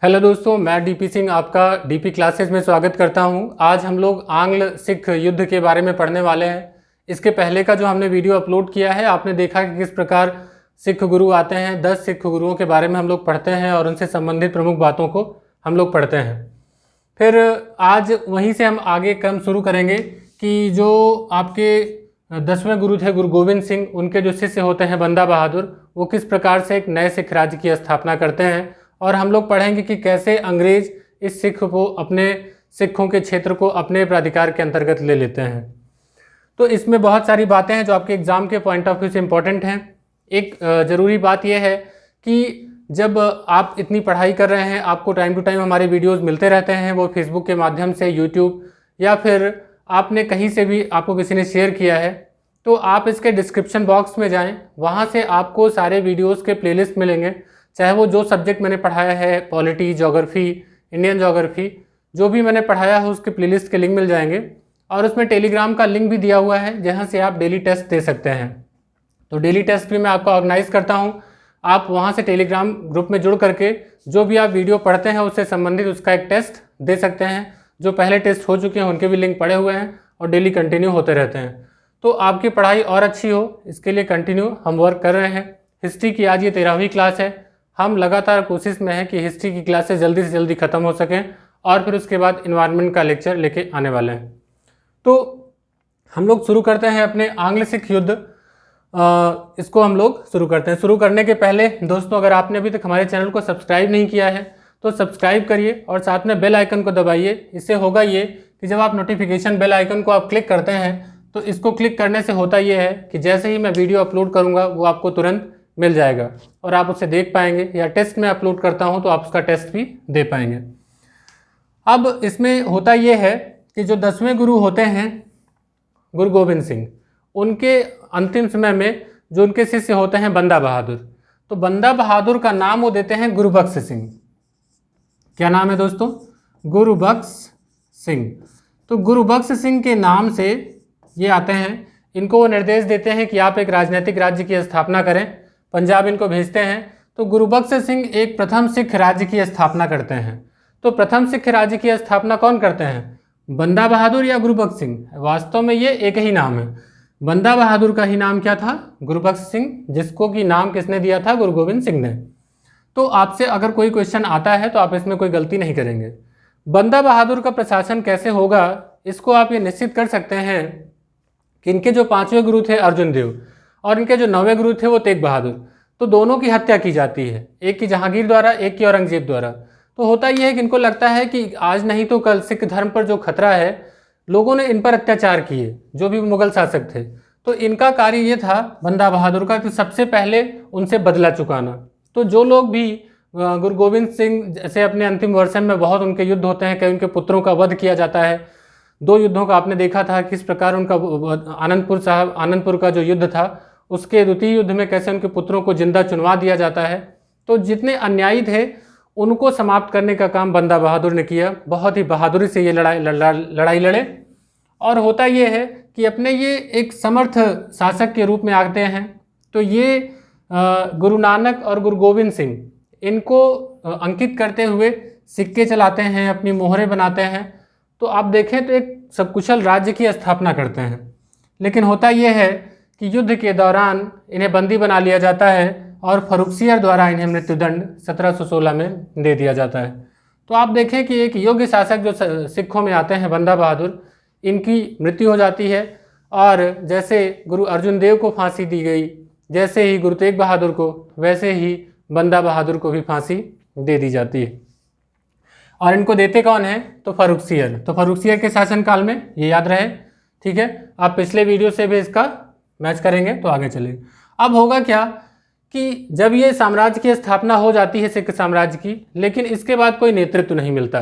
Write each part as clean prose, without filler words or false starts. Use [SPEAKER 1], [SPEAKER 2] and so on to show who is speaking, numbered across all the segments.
[SPEAKER 1] Hello दोस्तों, मैं DP Singh आपका डीपी क्लासेस में स्वागत करता हूं। आज हम लोग आंग्ल सिख युद्ध के बारे में पढ़ने वाले हैं। इसके पहले का जो हमने वीडियो अपलोड किया है, आपने देखा कि किस प्रकार सिख गुरु आते हैं। 10 सिख गुरुओं के बारे में हम लोग पढ़ते हैं और उनसे संबंधित प्रमुख बातों को हम लोग पढ़ते हैं। फिर आज वहीं से हम आगे क्रम शुरू करेंगे कि जो आपके 10वें गुरु थे गुरु गोविंद सिंह, उनके जो शिष्य होते हैं बंदा बहादुर, वो किस प्रकार से एक नए सिख राज्य की स्थापना करते हैं। और हम लोग पढ़ेंगे कि कैसे अंग्रेज इस सिखों के क्षेत्र को अपने प्राधिकार के अंतर्गत ले लेते हैं। तो इसमें बहुत सारी बातें हैं जो आपके एग्ज़ाम के पॉइंट ऑफ व्यू से इम्पोर्टेंट हैं। एक ज़रूरी बात यह है कि जब आप इतनी पढ़ाई कर रहे हैं, आपको टाइम टू टाइम हमारे वीडियोस मिलते रहते हैं, वो फेसबुक के माध्यम से, यूट्यूब या फिर आपने कहीं से भी आपको किसी ने शेयर किया है, तो आप इसके डिस्क्रिप्शन बॉक्स में जाएँ, वहाँ से आपको सारे वीडियोज़ के प्लेलिस्ट मिलेंगे। चाहे वो जो सब्जेक्ट मैंने पढ़ाया है, पॉलिटी, ज्योग्राफी, इंडियन ज्योग्राफी, जो भी मैंने पढ़ाया है उसके प्लेलिस्ट के लिंक मिल जाएंगे। और उसमें टेलीग्राम का लिंक भी दिया हुआ है जहां से आप डेली टेस्ट दे सकते हैं। तो डेली टेस्ट भी मैं आपको ऑर्गेनाइज करता हूं। आप वहां से टेलीग्राम ग्रुप में जुड़ करके जो भी आप वीडियो पढ़ते हैं उससे संबंधित उसका एक टेस्ट दे सकते हैं। जो पहले टेस्ट हो चुके हैं उनके भी लिंक पड़े हुए हैं और डेली कंटिन्यू होते रहते हैं। तो आपकी पढ़ाई और अच्छी हो, इसके लिए कंटिन्यू हम वर्क कर रहे हैं। हिस्ट्री की आज ये 13वीं क्लास है। हम लगातार कोशिश में हैं कि हिस्ट्री की क्लासेस जल्दी से जल्दी ख़त्म हो सकें और फिर उसके बाद इन्वायरमेंट का लेक्चर लेके आने वाले हैं। तो हम लोग शुरू करते हैं अपने आंग्ल सिख युद्ध। इसको हम लोग शुरू करते हैं। शुरू करने के पहले दोस्तों, अगर आपने अभी तक हमारे चैनल को सब्सक्राइब नहीं किया है तो सब्सक्राइब करिए और साथ में बेल आइकन को दबाइए। इससे होगा ये कि जब आप नोटिफिकेशन बेल आइकन को आप क्लिक करते हैं तो इसको क्लिक करने से होता ये है कि जैसे ही मैं वीडियो अपलोड करूँगा वो आपको तुरंत मिल जाएगा और आप उसे देख पाएंगे, या टेस्ट में अपलोड करता हूं तो आप उसका टेस्ट भी दे पाएंगे। अब इसमें होता यह है कि जो 10वें गुरु होते हैं गुरु गोविंद सिंह, उनके अंतिम समय में जो उनके शिष्य होते हैं बंदा बहादुर, तो बंदा बहादुर का नाम वो देते हैं गुरुबख्श सिंह। क्या नाम है दोस्तों? गुरुबख्श सिंह। तो गुरुबख्श सिंह के नाम से ये आते हैं। इनको वो निर्देश देते हैं कि आप एक राजनीतिक राज्य की स्थापना करें। पंजाब इनको भेजते हैं। तो गुरुबख्श सिंह एक प्रथम सिख राज्य की स्थापना करते हैं। तो प्रथम सिख राज्य की स्थापना कौन करते हैं? बंदा बहादुर या गुरुबख्श सिंह? वास्तव में ये एक ही नाम है। बंदा बहादुर का ही नाम क्या था? गुरुबख्श सिंह, जिसको कि नाम किसने दिया था? गुरु गोविंद सिंह ने। तो आपसे अगर कोई क्वेश्चन आता है तो आप इसमें कोई गलती नहीं करेंगे। बंदा बहादुर का प्रशासन कैसे होगा, इसको आप ये निश्चित कर सकते हैं कि इनके जो 5वें गुरु थे अर्जुन देव और इनके जो 9वें गुरु थे वो तेग बहादुर, तो दोनों की हत्या की जाती है, एक की जहांगीर द्वारा, एक की औरंगजेब द्वारा। तो होता यह है कि इनको लगता है कि आज नहीं तो कल सिख धर्म पर जो खतरा है, लोगों ने इन पर अत्याचार किए, जो भी मुगल शासक थे। तो इनका कार्य ये था बंदा बहादुर का कि सबसे पहले उनसे बदला चुकाना। तो जो लोग भी गुरु गोविंद सिंह जैसे अपने अंतिम वर्षन में बहुत उनके युद्ध होते हैं, कई उनके पुत्रों का वध किया जाता है। 2 युद्धों का आपने देखा था किस प्रकार उनका आनंदपुर का जो युद्ध था, उसके द्वितीय युद्ध में कैसे उनके पुत्रों को जिंदा चुनवा दिया जाता है। तो जितने अन्यायी थे उनको समाप्त करने का काम बंदा बहादुर ने किया। बहुत ही बहादुरी से ये लड़ाई लड़े। और होता ये है कि अपने ये एक समर्थ शासक के रूप में आते हैं। तो ये गुरु नानक और गुरु गोविंद सिंह, इनको अंकित करते हुए सिक्के चलाते हैं, अपनी मोहरें बनाते हैं। तो आप देखें तो एक सकुशल राज्य की स्थापना करते हैं। लेकिन होता यह है कि युद्ध के दौरान इन्हें बंदी बना लिया जाता है और फर्रुखसियर द्वारा इन्हें मृत्युदंड 1716 में दे दिया जाता है। तो आप देखें कि एक योग्य शासक जो सिखों में आते हैं बंदा बहादुर, इनकी मृत्यु हो जाती है। और जैसे गुरु अर्जुन देव को फांसी दी गई, जैसे ही गुरु तेग बहादुर को, वैसे ही बंदा बहादुर को भी फांसी दे दी जाती है। और इनको देते कौन है? तो फर्रुखसियर। तो फर्रुखसियर के शासनकाल में, ये याद रहे, ठीक है। आप पिछले वीडियो से भी इसका मैच करेंगे तो आगे चलेंगे। अब होगा क्या कि जब ये साम्राज्य की स्थापना हो जाती है सिख साम्राज्य की, लेकिन इसके बाद कोई नेतृत्व नहीं मिलता,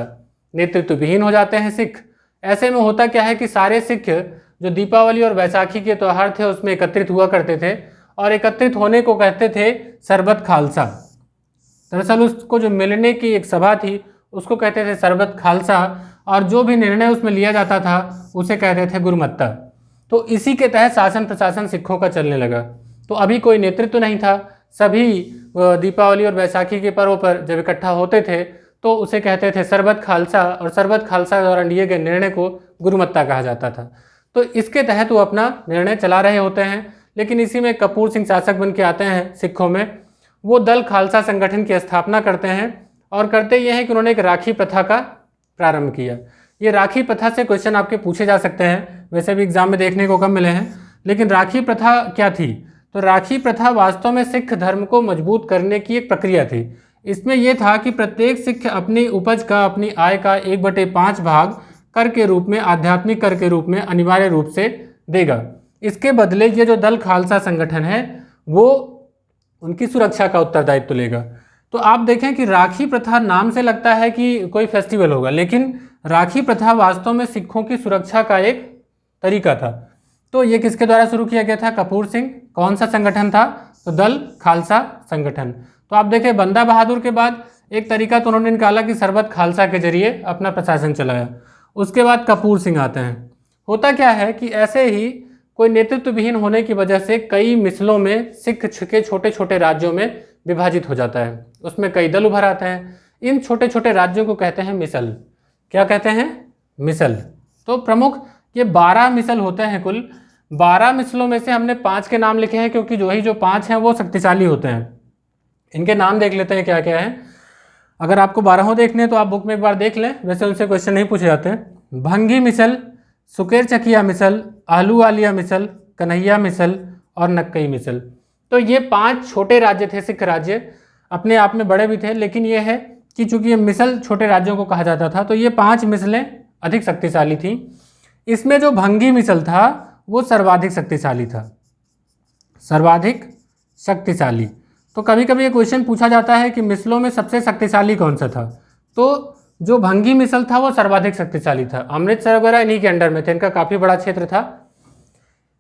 [SPEAKER 1] नेतृत्व विहीन हो जाते हैं सिख। ऐसे में होता क्या है कि सारे सिख जो दीपावली और बैसाखी के त्यौहार थे उसमें एकत्रित हुआ करते थे, और एकत्रित होने को कहते थे सरबत खालसा। दरअसल उसको जो मिलने की एक सभा थी उसको कहते थे सरबत खालसा, और जो भी निर्णय उसमें लिया जाता था उसे कहते थे गुरुमत्ता। तो इसी के तहत शासन प्रशासन सिखों का चलने लगा। तो अभी कोई नेतृत्व नहीं था, सभी दीपावली और बैसाखी के पर्व पर जब इकट्ठा होते थे तो उसे कहते थे सरबत खालसा, और सरबत खालसा द्वारा लिए गए निर्णय को गुरुमत्ता कहा जाता था। तो इसके तहत वो अपना निर्णय चला रहे होते हैं। लेकिन इसी में कपूर सिंह शासक बन के आते हैं सिखों में। वो दल खालसा संगठन की स्थापना करते हैं और करते ये हैं कि उन्होंने एक राखी प्रथा का प्रारंभ किया। ये राखी प्रथा से क्वेश्चन आपके पूछे जा सकते हैं, वैसे भी एग्जाम में देखने को कम मिले हैं। लेकिन राखी प्रथा क्या थी? तो राखी प्रथा वास्तव में सिख धर्म को मजबूत करने की एक प्रक्रिया थी। इसमें यह था कि प्रत्येक सिख अपनी उपज का, अपनी आय का 1/5 भाग कर के रूप में, आध्यात्मिक कर के रूप में अनिवार्य रूप से देगा। इसके बदले ये जो दल खालसा संगठन है वो उनकी सुरक्षा का उत्तरदायित्व लेगा। तो आप देखें कि राखी प्रथा नाम से लगता है कि कोई फेस्टिवल होगा, लेकिन राखी प्रथा वास्तव में सिखों की सुरक्षा का एक तरीका था। तो ये किसके द्वारा शुरू किया गया था? कपूर सिंह। कौन सा संगठन था? तो दल खालसा संगठन। तो आप देखें बंदा बहादुर के बाद एक तरीका तो उन्होंने निकाला कि सरबत खालसा के जरिए अपना प्रशासन चलाया। उसके बाद कपूर सिंह आते हैं। होता क्या है कि ऐसे ही कोई नेतृत्व विहीन होने की वजह से कई मिसलों में सिख के छोटे छोटे राज्यों में विभाजित हो जाता है। उसमें कई दल उभर आते हैं। इन छोटे छोटे राज्यों को कहते हैं मिसल। क्या कहते हैं? मिसल। तो प्रमुख ये 12 मिसल होते हैं कुल। 12 मिसलों में से हमने 5 के नाम लिखे हैं, क्योंकि जो 5 हैं वो शक्तिशाली होते हैं। इनके नाम देख लेते हैं क्या क्या है। अगर आपको 12 देखने हैं तो आप बुक में एक बार देख लें, वैसे उनसे क्वेश्चन नहीं पूछे जाते हैं। भंगी मिसल, सुकेर चकिया मिसल, आहलूवालिया मिसल, कन्हैया मिसल और नक्कई मिसल। तो ये 5 छोटे राज्य थे, सिख राज्य। अपने आप में बड़े भी थे, लेकिन ये है कि चूंकि ये मिसल छोटे राज्यों को कहा जाता था, तो ये 5 मिसलें अधिक शक्तिशाली थी। इसमें जो भंगी मिसल था वो सर्वाधिक शक्तिशाली था। सर्वाधिक शक्तिशाली। तो कभी कभी ये क्वेश्चन पूछा जाता है कि मिसलों में सबसे शक्तिशाली कौन सा था? तो जो भंगी मिसल था वो सर्वाधिक शक्तिशाली था। अमृतसर वगैरह इन्हीं के अंडर में थे, इनका काफ़ी बड़ा क्षेत्र था।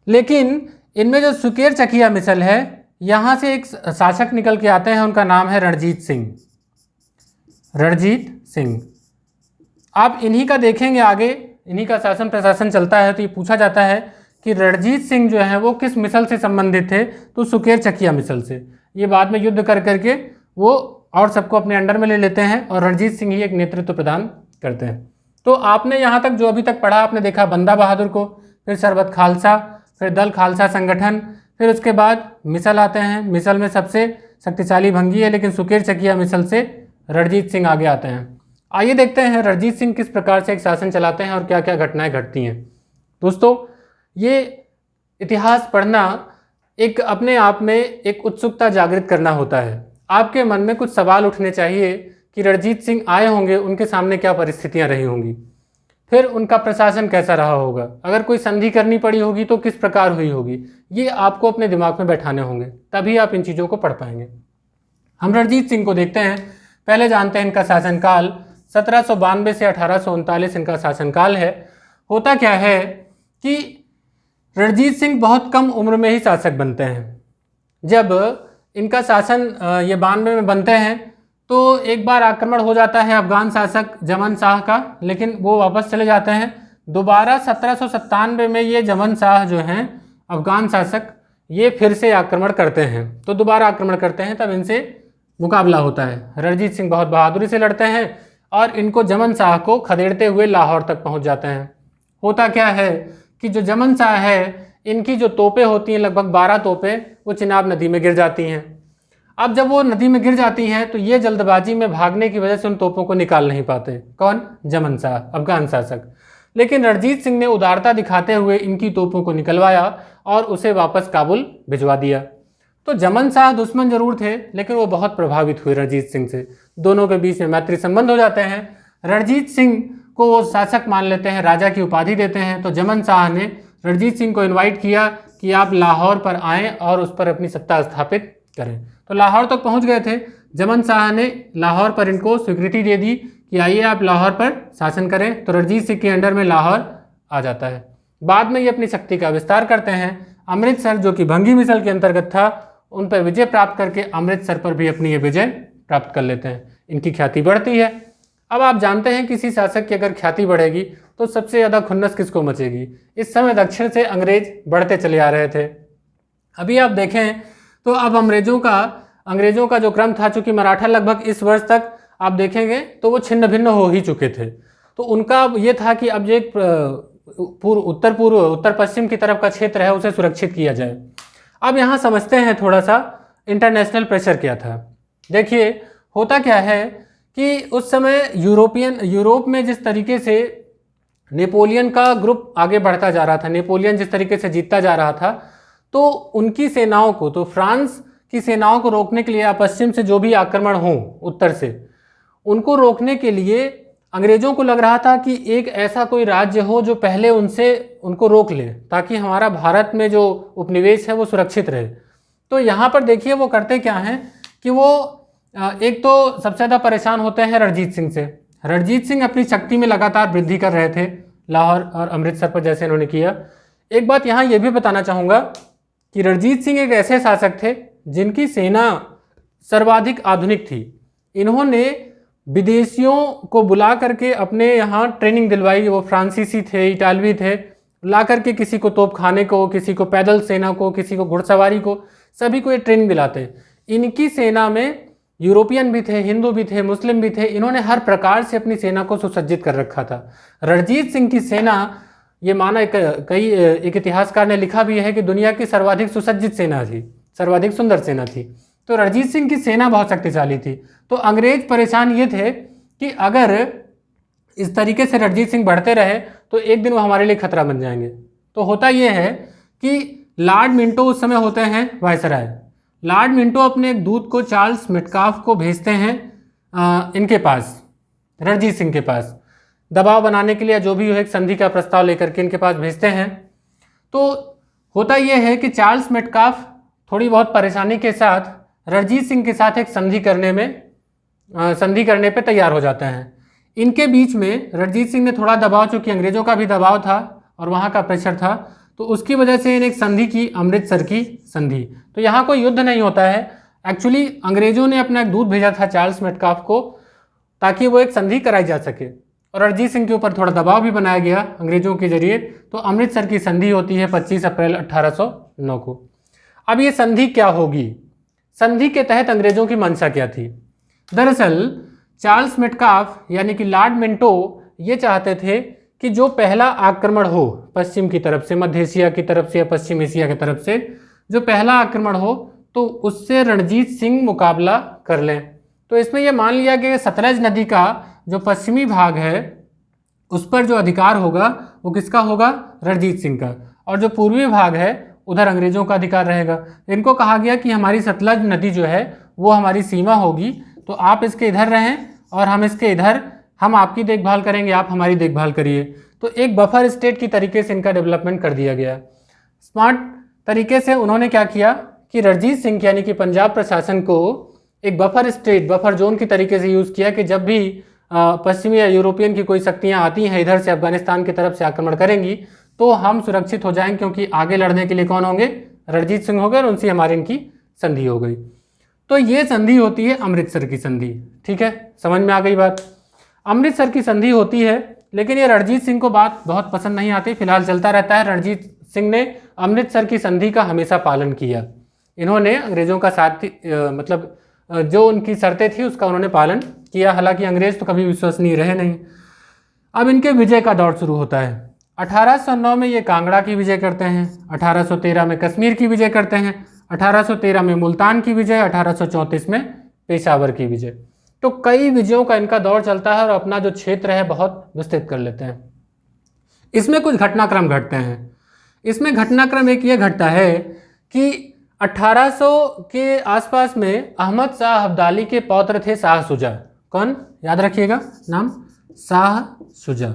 [SPEAKER 1] लेकिन इनमें जो सुकेर चकिया मिसल है, यहाँ से एक शासक निकल के आते हैं, उनका नाम है रणजीत सिंह। रणजीत सिंह। आप इन्हीं का देखेंगे आगे, इन्हीं का शासन प्रशासन चलता है, तो ये पूछा जाता है कि रणजीत सिंह जो है वो किस मिसल से संबंधित थे? तो सुकेर चकिया मिसल से। ये बाद में युद्ध कर करके वो और सबको अपने अंडर में ले लेते हैं और रणजीत सिंह ही एक नेतृत्व प्रदान करते हैं। तो आपने यहाँ तक जो अभी तक पढ़ा, आपने देखा बंदा बहादुर को, फिर सरबत खालसा, फिर दल खालसा संगठन, फिर उसके बाद मिसल आते हैं। मिसल में सबसे शक्तिशाली भंगी है, लेकिन सुकेर चकिया मिसल से रणजीत सिंह आगे आते हैं। आइए देखते हैं रणजीत सिंह किस प्रकार से एक शासन चलाते हैं और क्या क्या घटनाएं घटती हैं। दोस्तों, ये इतिहास पढ़ना एक अपने आप में एक उत्सुकता जागृत करना होता है। आपके मन में कुछ सवाल उठने चाहिए कि रणजीत सिंह आए होंगे, उनके सामने क्या परिस्थितियां रही होंगी, फिर उनका प्रशासन कैसा रहा होगा, अगर कोई संधि करनी पड़ी होगी तो किस प्रकार हुई होगी। ये आपको अपने दिमाग में बैठाने होंगे, तभी आप इन चीज़ों को पढ़ पाएंगे। हम रणजीत सिंह को देखते हैं। पहले जानते हैं इनका शासनकाल। 1792 से 1839 इनका शासनकाल है। होता क्या है कि रणजीत सिंह बहुत कम उम्र में ही शासक बनते हैं। जब इनका शासन ये 92 में बनते हैं तो एक बार आक्रमण हो जाता है अफगान शासक जमन शाह का, लेकिन वो वापस चले जाते हैं। दोबारा 1797 में ये जमन शाह जो हैं अफगान शासक, ये फिर से आक्रमण करते हैं। तो दोबारा आक्रमण करते हैं, तब इनसे मुकाबला होता है। रणजीत सिंह बहुत बहादुरी से लड़ते हैं और इनको जमन शाह को खदेड़ते हुए लाहौर तक पहुंच जाते हैं। होता क्या है कि जो जमन शाह है, इनकी जो तोपें होती हैं, लगभग 12 तोपें, वो चिनाब नदी में गिर जाती हैं। अब जब वो नदी में गिर जाती हैं तो ये जल्दबाजी में भागने की वजह से उन तोपों को निकाल नहीं पाते। कौन? जमन शाह, अफगान शासक। लेकिन रणजीत सिंह ने उदारता दिखाते हुए इनकी तोपों को निकलवाया और उसे वापस काबुल भिजवा दिया। तो जमन शाह दुश्मन जरूर थे, लेकिन वो बहुत प्रभावित हुए रणजीत सिंह से। दोनों के बीच में मैत्री संबंध हो जाते हैं। रणजीत सिंह को वो शासक मान लेते हैं, राजा की उपाधि देते हैं। तो जमन शाह ने रणजीत सिंह को इनवाइट किया कि आप लाहौर पर आएँ और उस पर अपनी सत्ता स्थापित करें। तो लाहौर तक पहुंच गए थे। जमन शाह ने लाहौर पर इनको स्वीकृति दे दी कि आइए आप लाहौर पर शासन करें। तो रणजीत सिंह के अंडर में लाहौर आ जाता है। बाद में ये अपनी शक्ति का विस्तार करते हैं। अमृतसर, जो कि भंगी मिसल के अंतर्गत था, उन पर विजय प्राप्त करके अमृतसर पर भी अपनी ये विजय प्राप्त कर लेते हैं। इनकी ख्याति बढ़ती है। अब आप जानते हैं किसी शासक की अगर ख्याति बढ़ेगी तो सबसे ज़्यादा खुन्नस किसको मचेगी। इस समय दक्षिण से अंग्रेज बढ़ते चले आ रहे थे। अभी आप देखें तो अब अंग्रेजों का जो क्रम था, चूंकि मराठा लगभग इस वर्ष तक आप देखेंगे तो वो छिन्न भिन्न हो ही चुके थे। तो उनका ये था कि अब जो एक उत्तर पश्चिम की तरफ का क्षेत्र है उसे सुरक्षित किया जाए। अब यहाँ समझते हैं थोड़ा सा इंटरनेशनल प्रेशर क्या था। देखिए होता क्या है कि उस समय यूरोप में जिस तरीके से नेपोलियन का ग्रुप आगे बढ़ता जा रहा था, नेपोलियन जिस तरीके से जीतता जा रहा था, तो उनकी सेनाओं को, तो फ्रांस की सेनाओं को रोकने के लिए या पश्चिम से जो भी आक्रमण हो उत्तर से, उनको रोकने के लिए अंग्रेजों को लग रहा था कि एक ऐसा कोई राज्य हो जो पहले उनको रोक ले, ताकि हमारा भारत में जो उपनिवेश है वो सुरक्षित रहे। तो यहाँ पर देखिए वो करते क्या हैं कि वो एक तो सबसे ज़्यादा परेशान होते हैं रणजीत सिंह से। रणजीत सिंह अपनी शक्ति में लगातार वृद्धि कर रहे थे लाहौर और अमृतसर पर, जैसे इन्होंने किया। एक बात यहाँ ये भी बताना चाहूँगा कि रणजीत सिंह एक ऐसे शासक थे जिनकी सेना सर्वाधिक आधुनिक थी। इन्होंने विदेशियों को बुला करके अपने यहाँ ट्रेनिंग दिलवाई। वो फ्रांसीसी थे, इटालवी थे, ला करके किसी को तोपखाने को, किसी को पैदल सेना को, किसी को घुड़सवारी को, सभी को ये ट्रेनिंग दिलाते। इनकी सेना में यूरोपियन भी थे, हिंदू भी थे, मुस्लिम भी थे। इन्होंने हर प्रकार से अपनी सेना को सुसज्जित कर रखा था। रणजीत सिंह की सेना, ये माना एक इतिहासकार ने लिखा भी है कि दुनिया की सर्वाधिक सुसज्जित सेना थी, सर्वाधिक सुंदर सेना थी। तो रणजीत सिंह की सेना बहुत शक्तिशाली थी। तो अंग्रेज परेशान ये थे कि अगर इस तरीके से रणजीत सिंह बढ़ते रहे तो एक दिन वो हमारे लिए खतरा बन जाएंगे। तो होता ये है कि लॉर्ड मिंटो उस समय होते हैं वायसराय। लॉर्ड मिंटो अपने एक दूत को चार्ल्स मेटकाफ को भेजते हैं इनके पास, रणजीत सिंह के पास, दबाव बनाने के लिए, जो भी एक संधि का प्रस्ताव लेकर के इनके पास भेजते हैं। तो होता यह है कि चार्ल्स मेटकाफ थोड़ी बहुत परेशानी के साथ रणजीत सिंह के साथ एक संधि करने पे तैयार हो जाते हैं। इनके बीच में रणजीत सिंह ने थोड़ा दबाव, चूँकि अंग्रेजों का भी दबाव था और वहाँ का प्रेशर था, तो उसकी वजह से इन्हें एक संधि की, अमृतसर की संधि। तो यहाँ कोई युद्ध नहीं होता है। एक्चुअली अंग्रेजों ने अपना एक दूत भेजा था चार्ल्स मेटकाफ को, ताकि वो एक संधि कराई जा सके, और रणजीत सिंह के ऊपर थोड़ा दबाव भी बनाया गया अंग्रेजों के जरिए। तो अमृतसर की संधि होती है 25 अप्रैल 1809 को। अब ये संधि क्या होगी? संधि के तहत अंग्रेजों की मंशा क्या थी? दरअसल चार्ल्स मेटकाफ यानी कि लॉर्ड मिंटो ये चाहते थे कि जो पहला आक्रमण हो पश्चिम की तरफ से, मध्य एशिया की तरफ से या पश्चिम एशिया की तरफ से जो पहला आक्रमण हो, तो उससे रणजीत सिंह मुकाबला कर लें। तो इसमें यह मान लिया कि सतलज नदी का जो पश्चिमी भाग है उस पर जो अधिकार होगा वो किसका होगा? रणजीत सिंह का। और जो पूर्वी भाग है उधर अंग्रेजों का अधिकार रहेगा। इनको कहा गया कि हमारी सतलज नदी जो है वो हमारी सीमा होगी, तो आप इसके इधर रहें और हम इसके इधर, हम आपकी देखभाल करेंगे, आप हमारी देखभाल करिए। तो एक बफर स्टेट की तरीके से इनका डेवलपमेंट कर दिया गया। स्मार्ट तरीके से उन्होंने क्या किया कि रणजीत सिंह यानी कि पंजाब प्रशासन को एक बफर स्टेट, बफर जोन की तरीके से यूज़ किया कि जब भी पश्चिमी या यूरोपियन की कोई शक्तियाँ आती हैं इधर से, अफगानिस्तान की तरफ से आक्रमण करेंगी, तो हम सुरक्षित हो जाएंगे, क्योंकि आगे लड़ने के लिए कौन होंगे? रणजीत सिंह हो गए, और उनसे हमारी इनकी संधि हो गई। तो ये संधि होती है अमृतसर की संधि। ठीक है, समझ में आ गई बात? अमृतसर की संधि होती है, लेकिन ये रणजीत सिंह को बात बहुत पसंद नहीं आती। फिलहाल चलता रहता है। रणजीत सिंह ने अमृतसर की संधि का हमेशा पालन किया। इन्होंने अंग्रेजों का साथ, मतलब जो उनकी शर्तें थी उसका उन्होंने पालन किया। हालांकि अंग्रेज तो कभी विश्वसनीय रहे नहीं। अब इनके विजय का दौर शुरू होता है। 1809 में ये कांगड़ा की विजय करते हैं, 1813 में कश्मीर की विजय करते हैं, 1813 में मुल्तान की विजय, 1834 में पेशावर की विजय। तो कई विजयों का इनका दौर चलता है और अपना जो क्षेत्र है बहुत विस्तृत कर लेते हैं। इसमें कुछ घटनाक्रम घटते हैं। इसमें घटनाक्रम एक ये घटता है कि 1800 के आसपास में अहमद शाह अब्दाली के पौत्र थे शाह शुजा। कौन? याद रखिएगा नाम, शाह शुजा।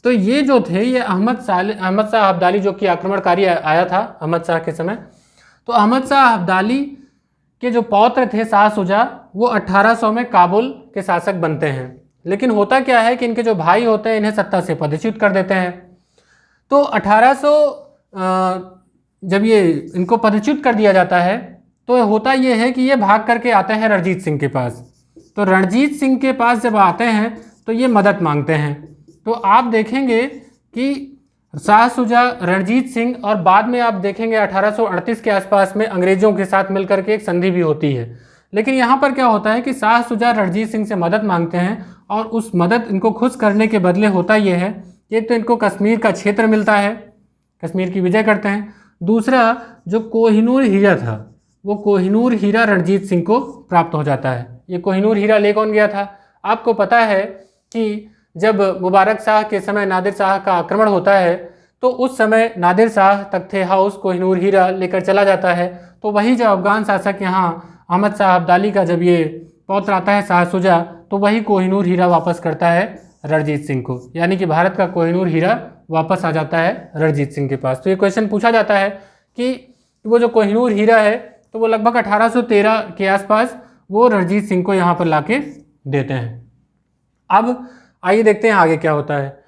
[SPEAKER 1] तो ये जो थे, ये अहमद शाह अब्दाली, जो कि आक्रमणकारी आया था अहमद शाह के समय, तो अहमद शाह अब्दाली के जो पौत्र थे शाह शुजा, वो 1800 में काबुल के शासक बनते हैं। लेकिन होता क्या है कि इनके जो भाई होते हैं इन्हें सत्ता से पदच्युत कर देते हैं। तो 1800 जब ये इनको पदच्युत कर दिया जाता है, तो होता ये है कि ये भाग करके आते हैं रणजीत सिंह के पास। तो रणजीत सिंह के पास जब आते हैं तो ये मदद मांगते हैं। तो आप देखेंगे कि शाह शुजा, रणजीत सिंह, और बाद में आप देखेंगे 1838 के आसपास में अंग्रेजों के साथ मिलकर के एक संधि भी होती है, लेकिन यहाँ पर क्या होता है कि शाह शुजा रणजीत सिंह से मदद मांगते हैं और उस मदद इनको खुश करने के बदले होता ये है कि एक तो इनको कश्मीर का क्षेत्र मिलता है, कश्मीर की विजय करते हैं। दूसरा, जो कोहिनूर हीरा था वो कोहिनूर हीरा रणजीत सिंह को प्राप्त हो जाता है। ये कोहिनूर हीरा ले कौन गया था? आपको पता है कि जब मुबारक शाह के समय नादिर शाह का आक्रमण होता है तो उस समय नादिर शाह तख्ते हाउस कोहिनूर हीरा लेकर चला जाता है। तो वही जब अफगान शासक यहाँ अहमद शाह अब्दाली का जब ये पौत्र आता है शाह शुजा, तो वही कोहिनूर हीरा वापस करता है रणजीत सिंह को, यानी कि भारत का कोहिनूर हीरा वापस आ जाता है रणजीत सिंह के पास। तो ये क्वेश्चन पूछा जाता है कि वो जो कोहिनूर हीरा है तो वो लगभग 1813 के आसपास वो रणजीत सिंह को यहाँ पर लाके देते हैं। अब आइए देखते हैं आगे क्या होता है।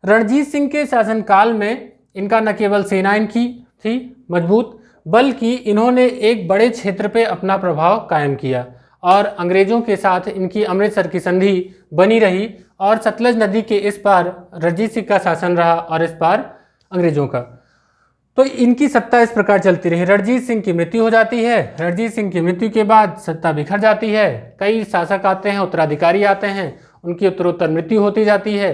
[SPEAKER 1] रणजीत सिंह के शासनकाल में इनका न केवल सेना इनकी थी मजबूत, बल्कि इन्होंने एक बड़े क्षेत्र पे अपना प्रभाव कायम किया और अंग्रेज़ों के साथ इनकी अमृतसर की संधि बनी रही और सतलज नदी के इस पार रणजीत सिंह का शासन रहा और इस पार अंग्रेज़ों का। तो इनकी सत्ता इस प्रकार चलती रही। रणजीत सिंह की मृत्यु हो जाती है। रणजीत सिंह की मृत्यु के बाद सत्ता बिखर जाती है, कई शासक आते हैं, उत्तराधिकारी आते हैं, उनकी उत्तरोत्तर मृत्यु होती जाती है।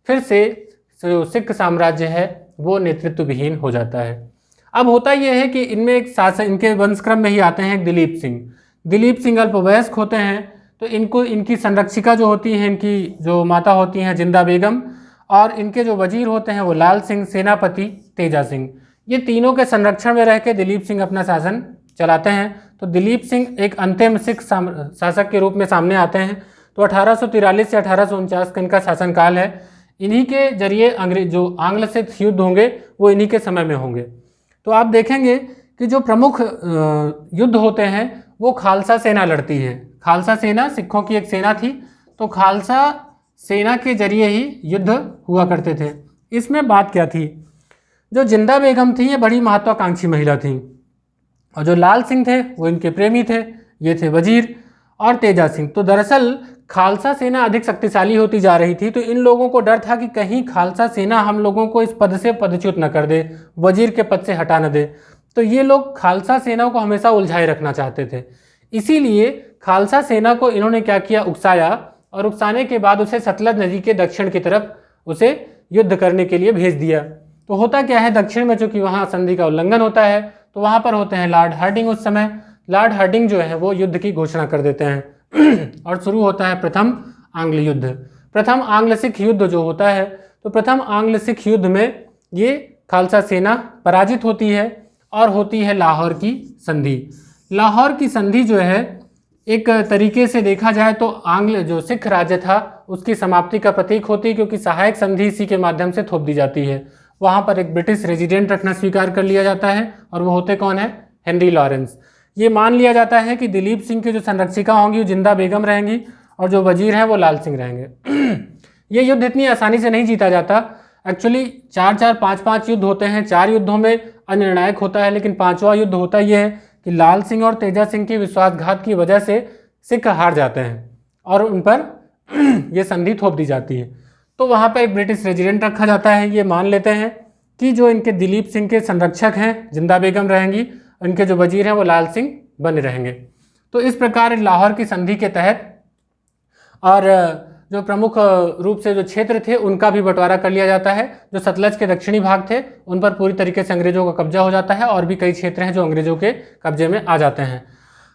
[SPEAKER 1] फिर से जो सिख साम्राज्य है वो नेतृत्व विहीन हो जाता है। अब होता यह है कि इनमें एक शासक, इनके वंशक्रम में ही आते हैं दिलीप सिंह। दिलीप सिंह अल्पवयस्क होते हैं, तो इनको इनकी संरक्षिका जो होती हैं, इनकी जो माता होती हैं जिंदा बेगम, और इनके जो वजीर होते हैं वो लाल सिंह, सेनापति तेजा सिंह, ये तीनों के संरक्षण में रह के दिलीप सिंह अपना शासन चलाते हैं। तो दिलीप सिंह एक अंतिम सिख शासक के रूप में सामने आते हैं। तो 1843 से 1849 का इनका शासनकाल है। इन्हीं के जरिए जो आंग्ल सिख युद्ध होंगे वो इन्हीं के समय में होंगे। तो आप देखेंगे कि जो प्रमुख युद्ध होते हैं वो खालसा सेना लड़ती है। खालसा सेना सिखों की एक सेना थी, तो खालसा सेना के जरिए ही युद्ध हुआ करते थे। इसमें बात क्या थी, जो जिंदा बेगम थी ये बड़ी महत्वाकांक्षी महिला थी, और जो लाल सिंह थे वो इनके प्रेमी थे, ये थे वजीर और तेजा सिंह। तो दरअसल खालसा सेना अधिक शक्तिशाली होती जा रही थी, तो इन लोगों को डर था कि कहीं खालसा सेना हम लोगों को इस पद से पदच्युत न कर दे, वजीर के पद से हटा न दे। तो ये लोग खालसा सेना को हमेशा उलझाए रखना चाहते थे। इसीलिए खालसा सेना को इन्होंने क्या किया, उकसाया, और उकसाने के बाद उसे सतलज नदी के दक्षिण की तरफ उसे युद्ध करने के लिए भेज दिया। तो होता क्या है, दक्षिण में चूंकि वहाँ संधि का उल्लंघन होता है, तो वहाँ पर होते हैं लॉर्ड हार्डिंग। उस समय लॉर्ड हार्डिंग जो है वो युद्ध की घोषणा कर देते हैं और शुरू होता है प्रथम आंग्ल युद्ध। प्रथम आंग्ल सिख युद्ध जो होता है, तो प्रथम आंग्ल सिख युद्ध में ये खालसा सेना पराजित होती है और होती है लाहौर की संधि। लाहौर की संधि जो है एक तरीके से देखा जाए तो आंग्ल जो सिख राज्य था उसकी समाप्ति का प्रतीक होती है, क्योंकि सहायक संधि इसी के माध्यम से थोप दी जाती है। वहाँ पर एक ब्रिटिश रेजिडेंट रखना स्वीकार कर लिया जाता है, और वो होते कौन है, हेनरी लॉरेंस। ये मान लिया जाता है कि दिलीप सिंह की जो संरक्षिका होंगी वो जिंदा बेगम रहेंगी, और जो वजीर हैं वो लाल सिंह रहेंगे। ये युद्ध इतनी आसानी से नहीं जीता जाता। एक्चुअली 4-4, 5-5 युद्ध होते हैं। 4 युद्धों में अनिर्णायक होता है, लेकिन 5वां युद्ध होता यह है कि लाल सिंह और तेजा सिंह की विश्वासघात की वजह से सिख हार जाते हैं और उन पर यह संधि थोप दी जाती है। तो वहाँ पर एक ब्रिटिश रेजिडेंट रखा जाता है। ये मान लेते हैं कि जो इनके दिलीप सिंह के संरक्षक हैं जिंदा बेगम रहेंगी, इनके जो वजीर हैं वो लाल सिंह बने रहेंगे। तो इस प्रकार लाहौर की संधि के तहत और जो प्रमुख रूप से जो क्षेत्र थे उनका भी बंटवारा कर लिया जाता है। जो सतलज के दक्षिणी भाग थे उन पर पूरी तरीके से अंग्रेजों का कब्जा हो जाता है, और भी कई क्षेत्र हैं जो अंग्रेजों के कब्जे में आ जाते हैं।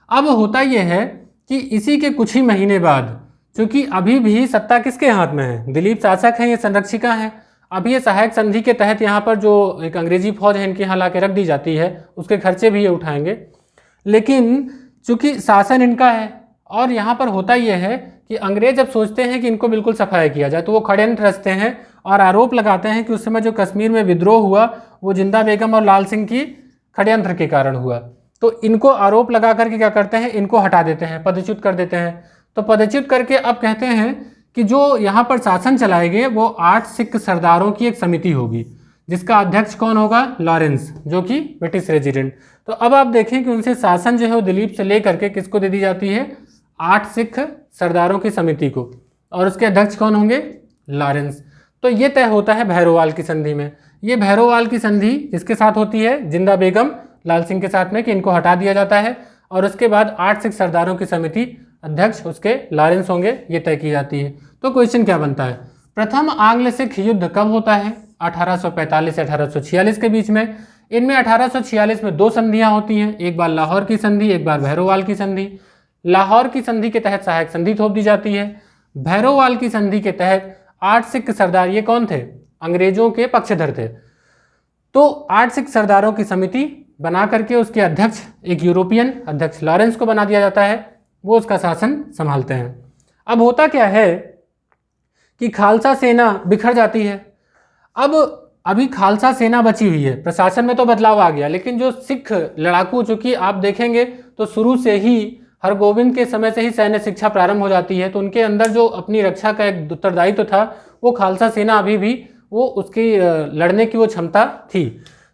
[SPEAKER 1] अब होता यह है कि इसी के कुछ ही महीने बाद, क्योंकि अभी भी सत्ता किसके हाथ में है, दिलीप शासक हैं, ये संरक्षिका हैं। अभी ये सहायक संधि के तहत यहाँ पर जो एक अंग्रेजी फौज है इनके यहाँ ला के रख दी जाती है, उसके खर्चे भी ये उठाएंगे। लेकिन चूंकि शासन इनका है, और यहाँ पर होता यह है कि अंग्रेज जब सोचते हैं कि इनको बिल्कुल सफाया किया जाए, तो वो षड्यंत्र रचते हैं और आरोप लगाते हैं कि उस समय जो कश्मीर में विद्रोह हुआ वो जिंदा बेगम और लाल सिंह की षड्यंत्र के कारण हुआ। तो इनको आरोप लगा करके क्या करते हैं, इनको हटा देते हैं, पदच्युत कर देते हैं। तो पदच्युत करके अब कहते हैं कि जो यहाँ पर शासन चलाएंगे वो 8 सिख सरदारों की एक समिति होगी, जिसका अध्यक्ष कौन होगा, लॉरेंस, जो कि ब्रिटिश रेजिडेंट। तो अब आप देखें कि उनसे शासन जो है वो दिलीप से लेकर के किसको दे दी जाती है, 8 सिख सरदारों की समिति को, और उसके अध्यक्ष कौन होंगे, लॉरेंस। तो ये तय होता है भैरोवाल की संधि में। ये भैरोवाल की संधि किसके साथ होती है, जिंदा बेगम लाल सिंह के साथ में, कि इनको हटा दिया जाता है और उसके बाद 8 सिख सरदारों की समिति अध्यक्ष उसके लॉरेंस होंगे, ये तय की जाती है। तो क्वेश्चन क्या बनता है, प्रथम आंग्ल सिख युद्ध कब होता है? 1845 से 1846 के बीच में। इनमें 1846 में 2 संधियां होती हैं, एक बार लाहौर की संधि, एक बार भैरोवाल की संधि। लाहौर की संधि के तहत सहायक संधि थोप दी जाती है। भैरोवाल की संधि के तहत 8 सिख सरदार, ये कौन थे? अंग्रेजों के पक्षधर थे। तो 8 सिख सरदारों की समिति बना करके उसके अध्यक्ष एक यूरोपियन अध्यक्ष लॉरेंस को बना दिया जाता है, वो उसका शासन संभालते हैं। अब होता क्या है कि खालसा सेना बिखर जाती है। अब अभी खालसा सेना बची हुई है, प्रशासन में तो बदलाव आ गया, लेकिन जो सिख लड़ाकू, चूंकि आप देखेंगे तो शुरू से ही हरगोविंद के समय से ही सैन्य शिक्षा प्रारंभ हो जाती है, तो उनके अंदर जो अपनी रक्षा का एक उत्तरदायित्व था, वो खालसा सेना अभी भी वो उसकी लड़ने की वो क्षमता थी।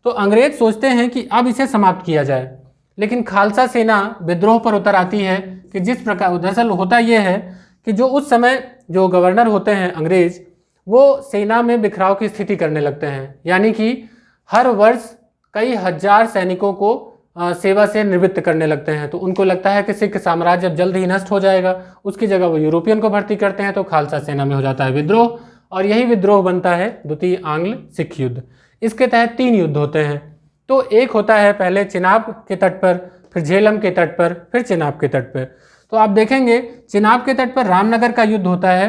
[SPEAKER 1] तो अंग्रेज सोचते हैं कि अब इसे समाप्त किया जाए, लेकिन खालसा सेना विद्रोह पर उतर आती है कि जिस प्रकार, दरअसल होता यह है कि जो उस समय जो गवर्नर होते हैं अंग्रेज, वो सेना में बिखराव की स्थिति करने लगते हैं, यानी कि हर वर्ष कई हजार सैनिकों को सेवा से निवृत्त करने लगते हैं। तो उनको लगता है कि सिख साम्राज्य अब जल्द ही नष्ट हो जाएगा, उसकी जगह वो यूरोपियन को भर्ती करते हैं, तो खालसा सेना में हो जाता है विद्रोह, और यही विद्रोह बनता है द्वितीय आंग्ल सिख युद्ध। इसके तहत 3 युद्ध होते हैं। तो एक होता है पहले चिनाब के तट पर, फिर झेलम के तट पर, फिर चिनाब के तट पर। तो आप देखेंगे चिनाब के तट पर रामनगर का युद्ध होता है।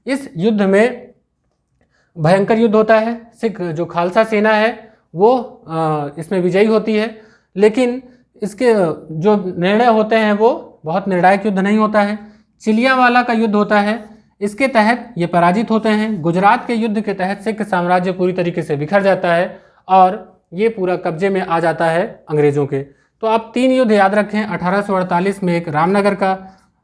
[SPEAKER 1] इस युद्ध में भयंकर युद्ध होता है, सिख जो खालसा सेना है वो इसमें विजयी होती है, लेकिन इसके जो निर्णय होते हैं वो बहुत निर्णायक युद्ध नहीं होता है। चिलियावाला का युद्ध होता है, इसके तहत ये पराजित होते हैं। गुजरात के युद्ध के तहत सिख साम्राज्य पूरी तरीके से बिखर जाता है और ये पूरा कब्जे में आ जाता है अंग्रेजों के। तो आप 3 युद्ध याद रखें, 1848 में एक रामनगर का,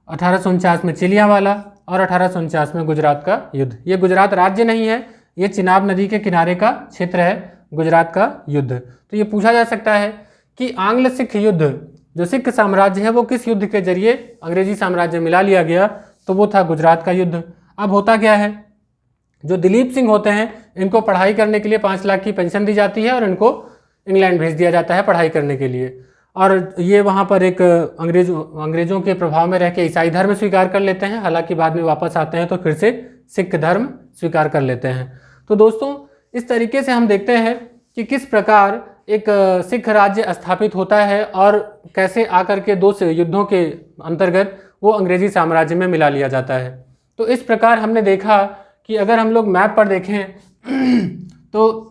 [SPEAKER 1] 1849 में चिलियावाला और 1849 में गुजरात का युद्ध। ये गुजरात राज्य नहीं है, ये चिनाब नदी के किनारे का क्षेत्र है, गुजरात का युद्ध। तो ये पूछा जा सकता है कि आंग्ल सिख युद्ध, जो सिख साम्राज्य है, वो किस युद्ध के जरिए अंग्रेजी साम्राज्य मिला लिया गया? तो वो था गुजरात का युद्ध। अब होता क्या है, जो दिलीप सिंह होते हैं, इनको पढ़ाई करने के लिए 5 लाख की पेंशन दी जाती है और इनको इंग्लैंड भेज दिया जाता है पढ़ाई करने के लिए, और ये वहाँ पर एक अंग्रेजों के प्रभाव में रह के ईसाई धर्म स्वीकार कर लेते हैं। हालांकि बाद में वापस आते हैं तो फिर से सिख धर्म स्वीकार कर लेते हैं। तो दोस्तों, इस तरीके से हम देखते हैं कि किस प्रकार एक सिख राज्य स्थापित होता है और कैसे आकर के 2 युद्धों के अंतर्गत वो अंग्रेजी साम्राज्य में मिला लिया जाता है। तो इस प्रकार हमने देखा कि अगर हम लोग मैप पर देखें तो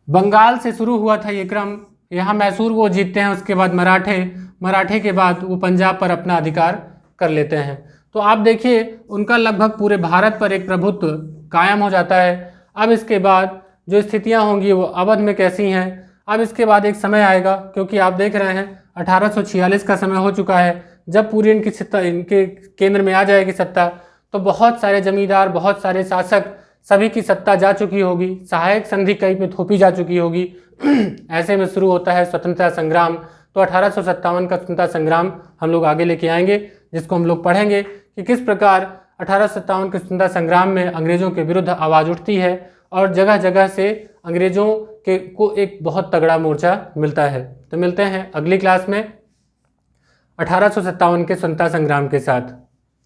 [SPEAKER 1] बंगाल से शुरू हुआ था ये क्रम, यहाँ मैसूर वो जीतते हैं, उसके बाद मराठे के बाद वो पंजाब पर अपना अधिकार कर लेते हैं। तो आप देखिए उनका लगभग पूरे भारत पर एक प्रभुत्व कायम हो जाता है। अब इसके बाद जो स्थितियां होंगी वो अवध में कैसी हैं, अब इसके बाद एक समय आएगा, क्योंकि आप देख रहे हैं 1846 का समय हो चुका है, जब पूरी इनकी सत्ता इनके केंद्र में आ जाएगी सत्ता, तो बहुत सारे जमींदार, बहुत सारे शासक, सभी की सत्ता जा चुकी होगी, सहायक संधि कई पे थोपी जा चुकी होगी। ऐसे में शुरू होता है स्वतंत्रता संग्राम। तो 1857 का स्वतंत्रता संग्राम हम लोग आगे लेके आएंगे, जिसको हम लोग पढ़ेंगे कि किस प्रकार 1857 के स्वतंत्रता संग्राम में अंग्रेजों के विरुद्ध आवाज़ उठती है और जगह जगह से अंग्रेजों को एक बहुत तगड़ा मोर्चा मिलता है। तो मिलते हैं अगली क्लास में 1857 के स्वतंत्रता संग्राम के साथ।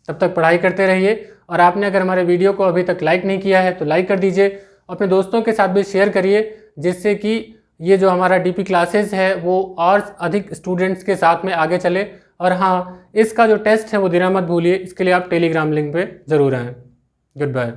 [SPEAKER 1] तब तक पढ़ाई करते रहिए, और आपने अगर हमारे वीडियो को अभी तक लाइक नहीं किया है तो लाइक कर दीजिए, अपने दोस्तों के साथ भी शेयर करिए, जिससे कि ये जो हमारा डीपी क्लासेस है वो और अधिक स्टूडेंट्स के साथ में आगे चले। और हाँ, इसका जो टेस्ट है वो देना मत भूलिए, इसके लिए आप टेलीग्राम लिंक पे ज़रूर आएँ। Good bye.